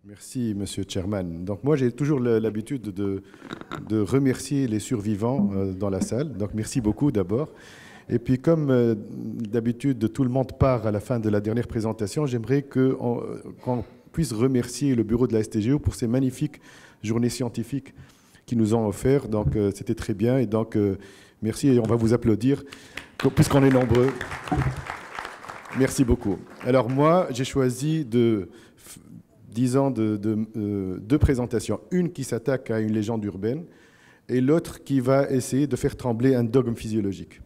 Merci, Monsieur Chairman. Donc moi, j'ai toujours l'habitude de remercier les survivants dans la salle. Donc merci beaucoup d'abord. Et puis comme d'habitude, tout le monde part à la fin de la dernière présentation, j'aimerais qu'on puisse remercier le bureau de la STGO pour ces magnifiques journées scientifiques qu'ils nous ont offertes. Donc c'était très bien. Et donc merci et on va vous applaudir puisqu'on est nombreux. Merci beaucoup. Alors moi, j'ai choisi deux présentations. Une qui s'attaque à une légende urbaine et l'autre qui va essayer de faire trembler un dogme physiologique.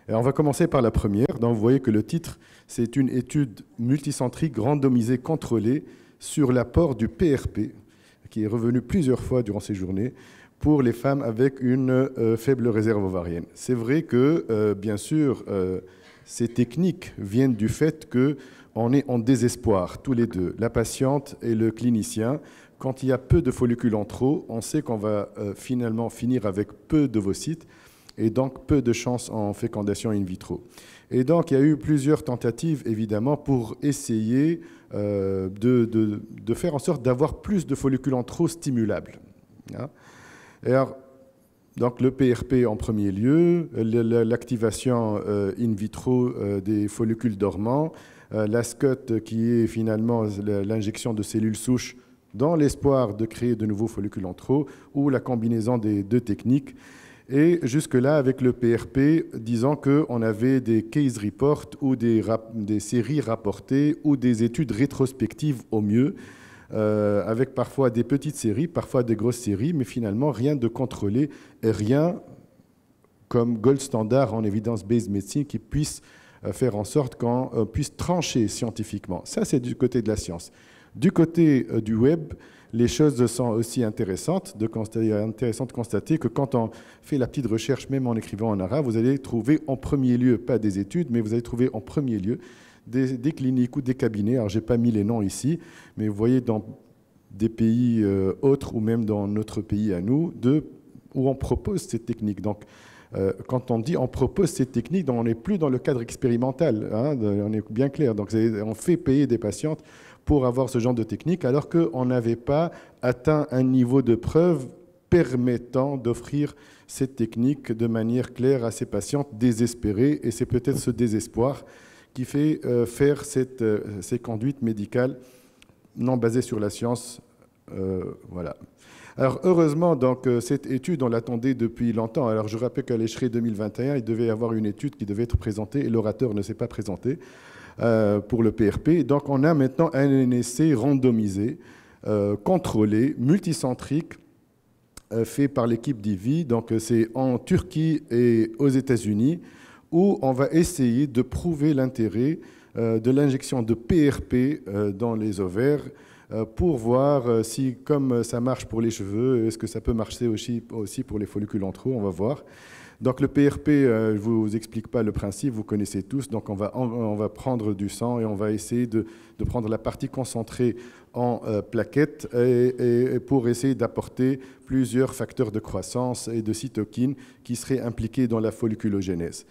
Alors on va commencer par la première. Donc vous voyez que le titre, c'est une étude multicentrique randomisée contrôlée sur l'apport du PRP, qui est revenu plusieurs fois durant ces journées, pour les femmes avec une faible réserve ovarienne. C'est vrai que, bien sûr, ces techniques viennent du fait qu'on est en désespoir, tous les deux, la patiente et le clinicien. Quand il y a peu de follicules en trop, on sait qu'on va finalement finir avec peu d'ovocytes et donc peu de chances en fécondation in vitro. Et donc, il y a eu plusieurs tentatives, évidemment, pour essayer de faire en sorte d'avoir plus de follicules en trop stimulables. Et alors, donc le PRP en premier lieu, l'activation in vitro des follicules dormants, la SCOT qui est finalement l'injection de cellules souches dans l'espoir de créer de nouveaux follicules en trop, ou la combinaison des deux techniques. Et jusque-là, avec le PRP, disant qu'on avait des case reports ou des séries rapportées ou des études rétrospectives au mieux, avec parfois des petites séries, parfois des grosses séries, mais finalement rien de contrôlé et rien comme gold standard en evidence-based medicine qui puisse faire en sorte qu'on puisse trancher scientifiquement. Ça, c'est du côté de la science. Du côté du web, les choses sont aussi intéressantes de constater que quand on fait la petite recherche, même en écrivant en arabe, vous allez trouver en premier lieu, pas des études, mais vous allez trouver en premier lieu des cliniques ou des cabinets. Alors, je n'ai pas mis les noms ici, mais vous voyez dans des pays autres ou même dans notre pays à nous, où on propose cette technique. Donc, quand on dit on propose cette technique, on n'est plus dans le cadre expérimental, hein, on est bien clair. Donc, on fait payer des patientes pour avoir ce genre de technique, alors qu'on n'avait pas atteint un niveau de preuve permettant d'offrir cette technique de manière claire à ces patientes désespérées. Et c'est peut-être ce désespoir qui fait faire ces conduites médicales non basées sur la science. Voilà. Alors heureusement, donc, cette étude, on l'attendait depuis longtemps. Alors je rappelle qu'à l'échelle 2021, il devait y avoir une étude qui devait être présentée et l'orateur ne s'est pas présenté pour le PRP. Donc on a maintenant un essai randomisé, contrôlé, multicentrique, fait par l'équipe d'IVI. Donc c'est en Turquie et aux États-Unis, où on va essayer de prouver l'intérêt de l'injection de PRP dans les ovaires pour voir si, comme ça marche pour les cheveux, est-ce que ça peut marcher aussi pour les follicules en trop, on va voir. Donc le PRP, je ne vous explique pas le principe, vous connaissez tous. Donc on va prendre du sang et on va essayer de prendre la partie concentrée en plaquettes et pour essayer d'apporter plusieurs facteurs de croissance et de cytokines qui seraient impliqués dans la folliculogénèse.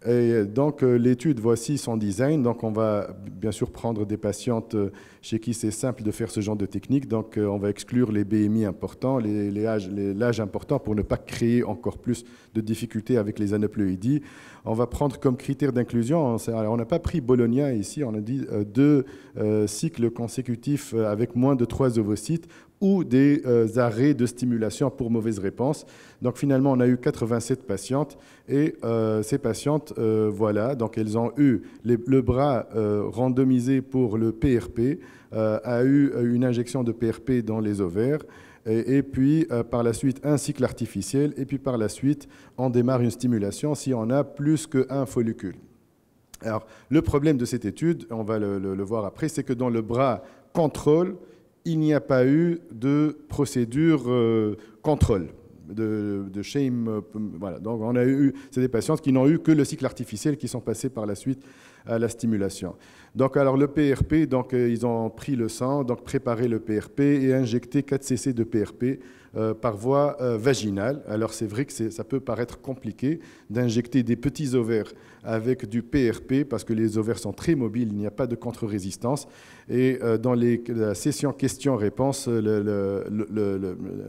Et donc, l'étude, voici son design. Donc, on va bien sûr prendre des patientes chez qui c'est simple de faire ce genre de technique. Donc, on va exclure les BMI importants, l'âge important pour ne pas créer encore plus de difficultés avec les aneuploïdies. On va prendre comme critère d'inclusion, on n'a pas pris Bologna ici, on a dit 2 cycles consécutifs avec moins de 3 ovocytes ou des arrêts de stimulation pour mauvaise réponse. Donc finalement, on a eu 87 patientes et ces patientes, voilà, donc elles ont eu le bras randomisé pour le PRP, a eu une injection de PRP dans les ovaires et puis par la suite un cycle artificiel et puis par la suite, on démarre une stimulation si on a plus qu'un follicule. Alors, le problème de cette étude, on va le voir après, c'est que dans le bras contrôle, il n'y a pas eu de procédure contrôle, de shame. Voilà. Donc, c'est des patients qui n'ont eu que le cycle artificiel qui sont passés par la suite à la stimulation. Donc, alors le PRP, donc, ils ont pris le sang, donc préparé le PRP et injecté 4 cc de PRP par voie vaginale. Alors, c'est vrai que ça peut paraître compliqué d'injecter des petits ovaires avec du PRP parce que les ovaires sont très mobiles, il n'y a pas de contre-résistance. Et dans la session questions-réponses,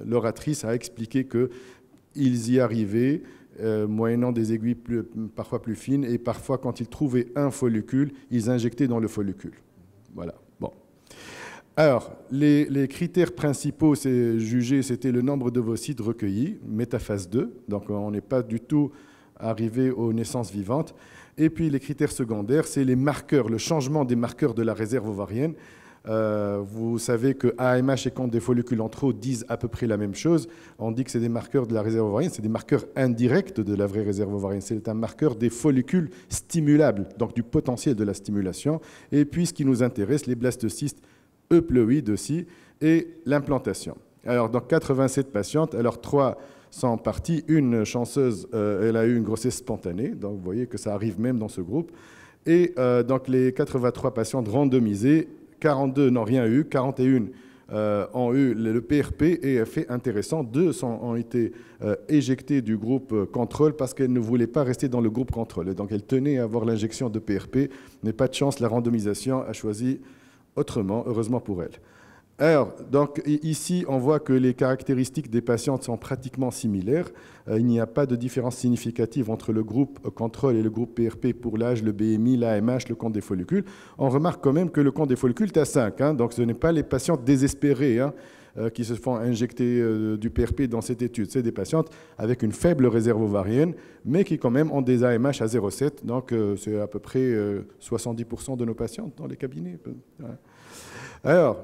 l'oratrice a expliqué qu'ils y arrivaient moyennant des aiguilles parfois plus fines, et parfois, quand ils trouvaient un follicule, ils injectaient dans le follicule. Voilà. Bon. Alors, les critères principaux jugés, c'était le nombre d'ovocytes recueillis, métaphase 2, donc on n'est pas du tout arrivé aux naissances vivantes. Et puis, les critères secondaires, c'est les marqueurs, le changement des marqueurs de la réserve ovarienne. Vous savez que AMH et compte des follicules en trop disent à peu près la même chose. On dit que c'est des marqueurs de la réserve ovarienne, c'est des marqueurs indirects de la vraie réserve ovarienne. C'est un marqueur des follicules stimulables, donc du potentiel de la stimulation. Et puis, ce qui nous intéresse, les blastocystes euploïdes aussi, et l'implantation. Alors, dans 87 patientes, alors 3 sont parties, une chanceuse, elle a eu une grossesse spontanée, donc vous voyez que ça arrive même dans ce groupe. Et donc, les 83 patientes randomisées, 42 n'ont rien eu, 41 ont eu le PRP, et fait intéressant, 2 ont été éjectés du groupe contrôle parce qu'elles ne voulaient pas rester dans le groupe contrôle. Donc elles tenaient à avoir l'injection de PRP, mais pas de chance, la randomisation a choisi autrement, heureusement pour elles. Alors, donc, ici, on voit que les caractéristiques des patientes sont pratiquement similaires. Il n'y a pas de différence significative entre le groupe contrôle et le groupe PRP pour l'âge, le BMI, l'AMH, le compte des follicules. On remarque quand même que le compte des follicules est à 5, hein, donc ce n'est pas les patientes désespérées hein, qui se font injecter du PRP dans cette étude. C'est des patientes avec une faible réserve ovarienne, mais qui quand même ont des AMH à 0,7, donc c'est à peu près 70% de nos patientes dans les cabinets. Alors,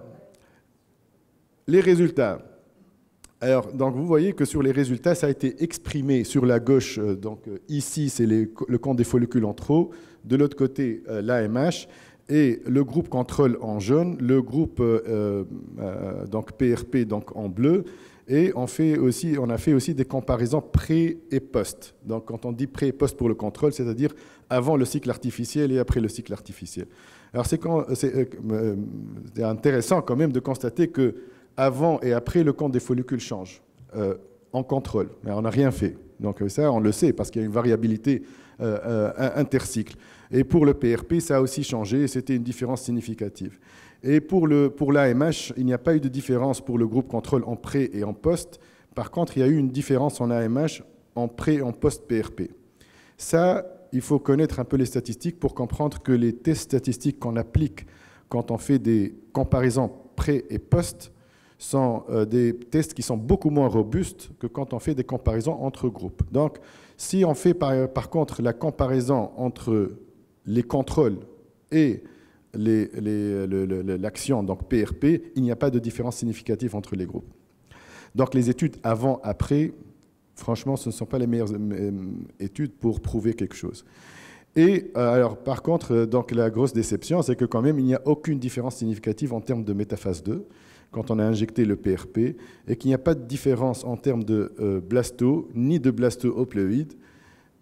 les résultats. Alors, donc vous voyez que sur les résultats, ça a été exprimé sur la gauche. Donc ici, c'est le compte des follicules en trop. De l'autre côté, l'AMH. Et le groupe contrôle en jaune, le groupe donc PRP donc en bleu. Et on a fait aussi des comparaisons pré et post. Donc quand on dit pré et post pour le contrôle, c'est-à-dire avant le cycle artificiel et après le cycle artificiel. Alors c'est intéressant quand même de constater que avant et après, le compte des follicules change en contrôle, mais on n'a rien fait. Donc ça, on le sait, parce qu'il y a une variabilité intercycle. Et pour le PRP, ça a aussi changé, et c'était une différence significative. Et pour l'AMH, il n'y a pas eu de différence pour le groupe contrôle en pré et en post. Par contre, il y a eu une différence en AMH en pré et en post-PRP. Ça, il faut connaître un peu les statistiques pour comprendre que les tests statistiques qu'on applique quand on fait des comparaisons pré et post sont des tests qui sont beaucoup moins robustes que quand on fait des comparaisons entre groupes. Donc, si on fait par contre la comparaison entre les contrôles et l'action, donc PRP, il n'y a pas de différence significative entre les groupes. Donc, les études avant-après, franchement, ce ne sont pas les meilleures études pour prouver quelque chose. Et alors, par contre, donc, la grosse déception, c'est que quand même, il n'y a aucune différence significative en termes de métaphase 2. Quand on a injecté le PRP, et qu'il n'y a pas de différence en termes de blasto, ni de blasto-euploïdes,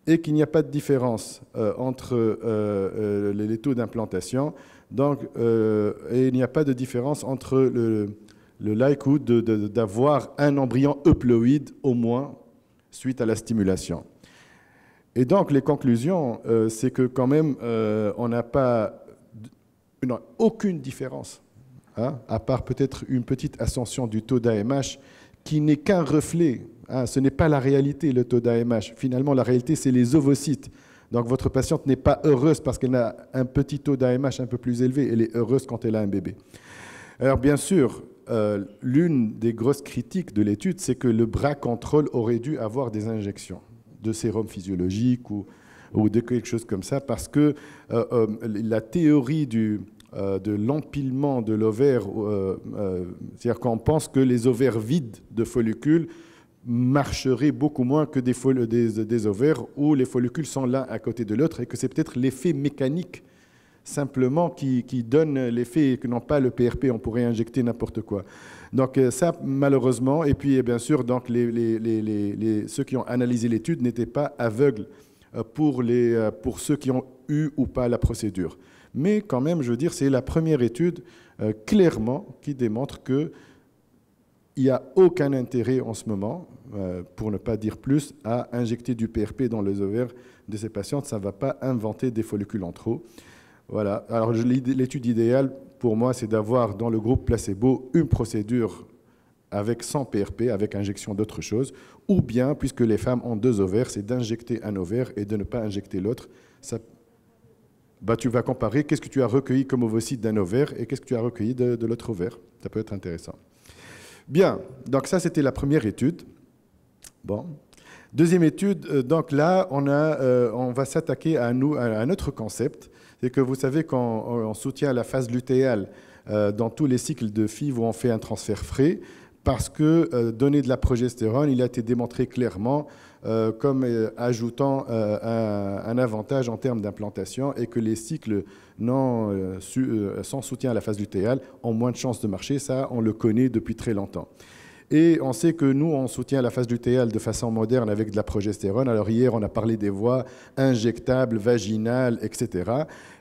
et qu'il n'y a pas de différence entre les taux d'implantation, donc, et il n'y a pas de différence entre le likelihood d'avoir un embryon euploïde au moins suite à la stimulation. Et donc, les conclusions, c'est que quand même, on n'a aucune différence. Hein, à part peut-être une petite ascension du taux d'AMH qui n'est qu'un reflet. Hein, ce n'est pas la réalité, le taux d'AMH. Finalement, la réalité, c'est les ovocytes. Donc, votre patiente n'est pas heureuse parce qu'elle a un petit taux d'AMH un peu plus élevé. Elle est heureuse quand elle a un bébé. Alors, bien sûr, l'une des grosses critiques de l'étude, c'est que le bras contrôle aurait dû avoir des injections de sérum physiologique ou de quelque chose comme ça, parce que la théorie de l'empilement de l'ovaire, c'est-à-dire qu'on pense que les ovaires vides de follicules marcheraient beaucoup moins que des ovaires où les follicules sont l'un à côté de l'autre, et que c'est peut-être l'effet mécanique simplement qui donne l'effet que non pas le PRP, on pourrait injecter n'importe quoi. Donc ça, malheureusement, et puis bien sûr, donc, ceux qui ont analysé l'étude n'étaient pas aveugles pour ceux qui ont eu ou pas la procédure. Mais quand même, je veux dire, c'est la première étude clairement qui démontre qu'il n'y a aucun intérêt en ce moment, pour ne pas dire plus, à injecter du PRP dans les ovaires de ces patientes. Ça ne va pas inventer des follicules en trop. Voilà. Alors, l'étude idéale, pour moi, c'est d'avoir dans le groupe placebo une procédure avec sans PRP, avec injection d'autre chose, ou bien, puisque les femmes ont 2 ovaires, c'est d'injecter un ovaire et de ne pas injecter l'autre. Tu vas comparer qu'est-ce que tu as recueilli comme ovocyte d'un ovaire et qu'est-ce que tu as recueilli de l'autre ovaire. Ça peut être intéressant. Bien, donc ça, c'était la première étude. Bon. Deuxième étude, donc là, on va s'attaquer à un autre concept. C'est que vous savez qu'on soutient la phase lutéale dans tous les cycles de FIV où on fait un transfert frais, parce que donner de la progestérone, il a été démontré clairement comme ajoutant un avantage en termes d'implantation et que les cycles sans soutien à la phase lutéale ont moins de chances de marcher. Ça, on le connaît depuis très longtemps. Et on sait que nous, on soutient la phase lutéale de façon moderne avec de la progestérone. Alors hier, on a parlé des voies injectables, vaginales, etc.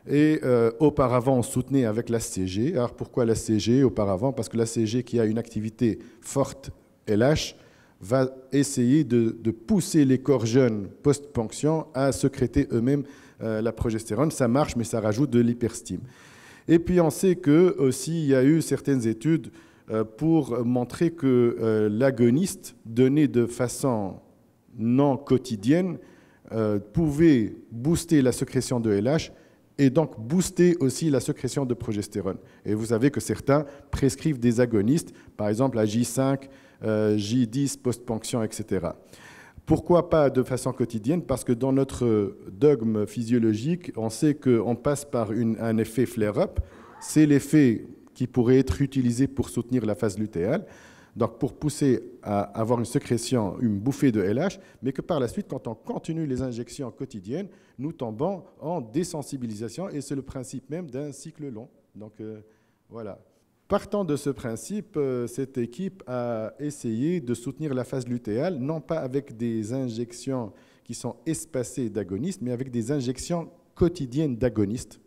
Et auparavant, on soutenait avec la CG. Alors pourquoi la CG auparavant? Parce que la CG, qui a une activité forte LH, va essayer de pousser les corps jeunes post-ponction à sécréter eux-mêmes la progestérone. Ça marche, mais ça rajoute de l'hyperstime. Et puis on sait que aussi, il y a eu certaines études pour montrer que l'agoniste, donné de façon non quotidienne, pouvait booster la sécrétion de LH et donc booster aussi la sécrétion de progestérone. Et vous savez que certains prescrivent des agonistes, par exemple à J5, J10, post-ponction, etc. Pourquoi pas de façon quotidienne? Parce que dans notre dogme physiologique, on sait qu'on passe par un effet flare-up. C'est l'effet qui pourrait être utilisé pour soutenir la phase lutéale, donc pour pousser à avoir une sécrétion, une bouffée de LH, mais que par la suite, quand on continue les injections quotidiennes, nous tombons en désensibilisation, et c'est le principe même d'un cycle long. Donc voilà. Partant de ce principe, cette équipe a essayé de soutenir la phase lutéale, non pas avec des injections qui sont espacées d'agonistes, mais avec des injections quotidiennes d'agonistes,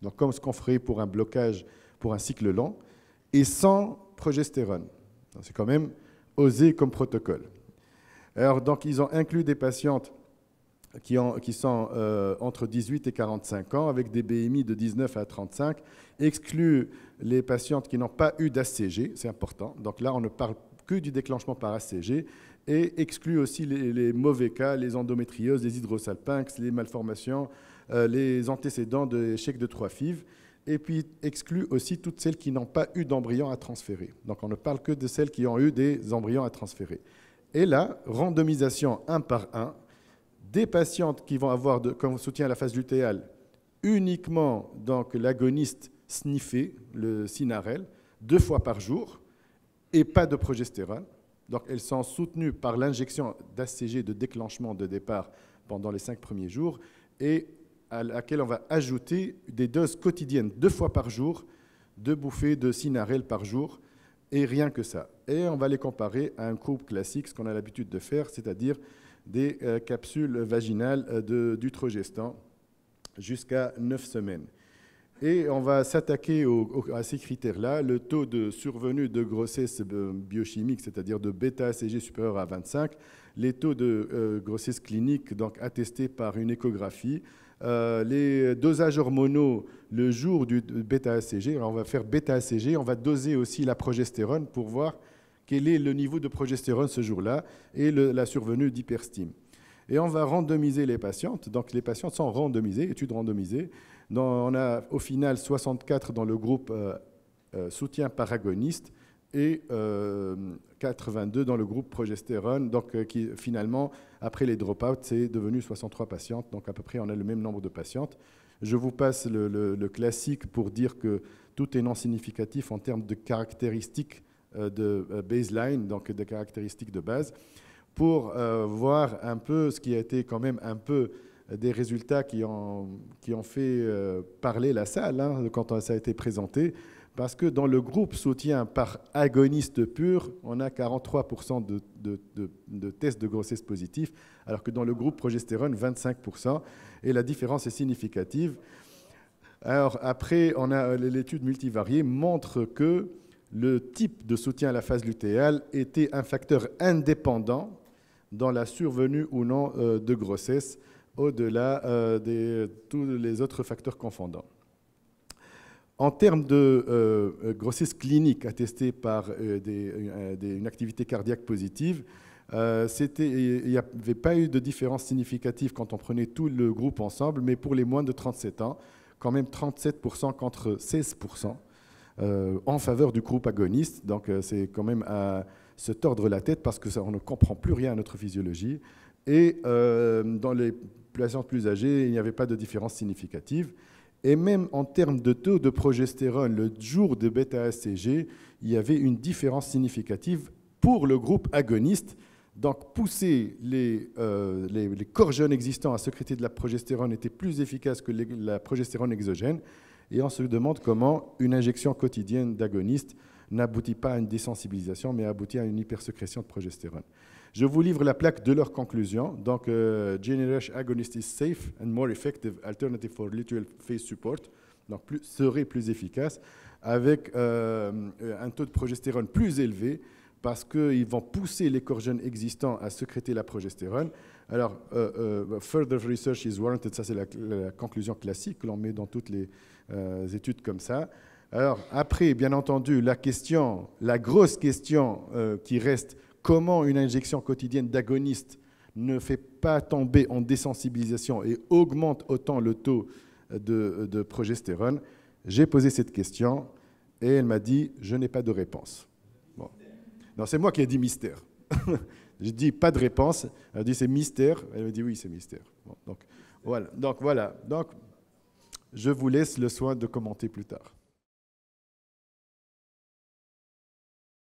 donc comme ce qu'on ferait pour un blocage pour un cycle long, et sans progestérone. C'est quand même osé comme protocole. Alors, donc, ils ont inclus des patientes qui sont entre 18 et 45 ans, avec des BMI de 19 à 35, exclut les patientes qui n'ont pas eu d'ACG, c'est important. Donc là, on ne parle que du déclenchement par ACG, et exclut aussi les mauvais cas, les endométrioses, les hydrosalpinx, les malformations, les antécédents d'échec de 3 FIV, et puis exclut aussi toutes celles qui n'ont pas eu d'embryon à transférer. Donc on ne parle que de celles qui ont eu des embryons à transférer. Et là, randomisation 1 par 1, des patientes qui vont avoir comme soutien à la phase lutéale uniquement donc l'agoniste sniffé, le Synarel, 2 fois par jour, et pas de progestérone. Donc elles sont soutenues par l'injection d'ACG de déclenchement de départ pendant les 5 premiers jours, et à laquelle on va ajouter des doses quotidiennes 2 fois par jour, 2 bouffées de Synarel par jour, et rien que ça. Et on va les comparer à un groupe classique, ce qu'on a l'habitude de faire, c'est-à-dire des capsules vaginales d'utrogestan jusqu'à 9 semaines. Et on va s'attaquer à ces critères-là, le taux de survenue de grossesse biochimique, c'est-à-dire de bêta-ACG supérieur à 25, les taux de grossesse clinique donc attestés par une échographie, les dosages hormonaux le jour du bêta-ACG. Alors on va faire bêta-ACG, on va doser aussi la progestérone pour voir quel est le niveau de progestérone ce jour-là et la survenue d'hyperstime. Et on va randomiser les patientes. Donc les patientes sont randomisées, études randomisées. On a au final 64 dans le groupe soutien par agoniste et 82 dans le groupe progestérone. Donc qui finalement, après les drop-outs, c'est devenu 63 patientes. Donc à peu près, on a le même nombre de patientes. Je vous passe le classique pour dire que tout est non significatif en termes de caractéristiques de baseline, donc de caractéristiques de base, pour voir un peu ce qui a été quand même un peu des résultats qui ont fait parler la salle quand ça a été présenté, parce que dans le groupe soutien par agoniste pur, on a 43% de tests de grossesse positifs, alors que dans le groupe progestérone, 25%, et la différence est significative. Alors après, l'étude multivariée montre que le type de soutien à la phase lutéale était un facteur indépendant dans la survenue ou non de grossesse, au-delà de tous les autres facteurs confondants. En termes de grossesse clinique attestée par une activité cardiaque positive, il n'y avait pas eu de différence significative quand on prenait tout le groupe ensemble, mais pour les moins de 37 ans, quand même 37% contre 16% en faveur du groupe agoniste. Donc c'est quand même à se tordre la tête parce qu'on ne comprend plus rien à notre physiologie. Et dans les patients plus âgés, il n'y avait pas de différence significative. Et même en termes de taux de progestérone, le jour de bêta-HCG, il y avait une différence significative pour le groupe agoniste. Donc, pousser les corps jeunes existants à sécréter de la progestérone était plus efficace que la progestérone exogène. Et on se demande comment une injection quotidienne d'agoniste n'aboutit pas à une désensibilisation, mais aboutit à une hypersécrétion de progestérone. Je vous livre la plaque de leur conclusion. Donc, GnRH agonist is safe and more effective alternative for luteal phase support. Donc, serait plus efficace avec un taux de progestérone plus élevé parce qu'ils vont pousser les corps jeunes existants à sécréter la progestérone. Alors, further research is warranted. Ça, c'est la conclusion classique que l'on met dans toutes les études comme ça. Alors, après, bien entendu, la grosse question qui reste, comment une injection quotidienne d'agoniste ne fait pas tomber en désensibilisation et augmente autant le taux de progestérone? J'ai posé cette question et elle m'a dit « je n'ai pas de réponse ». Bon. Non, c'est moi qui ai dit mystère. J'ai dit pas de réponse. Elle a dit c'est mystère. Elle m'a dit oui, c'est mystère. Bon, donc voilà. Donc, je vous laisse le soin de commenter plus tard.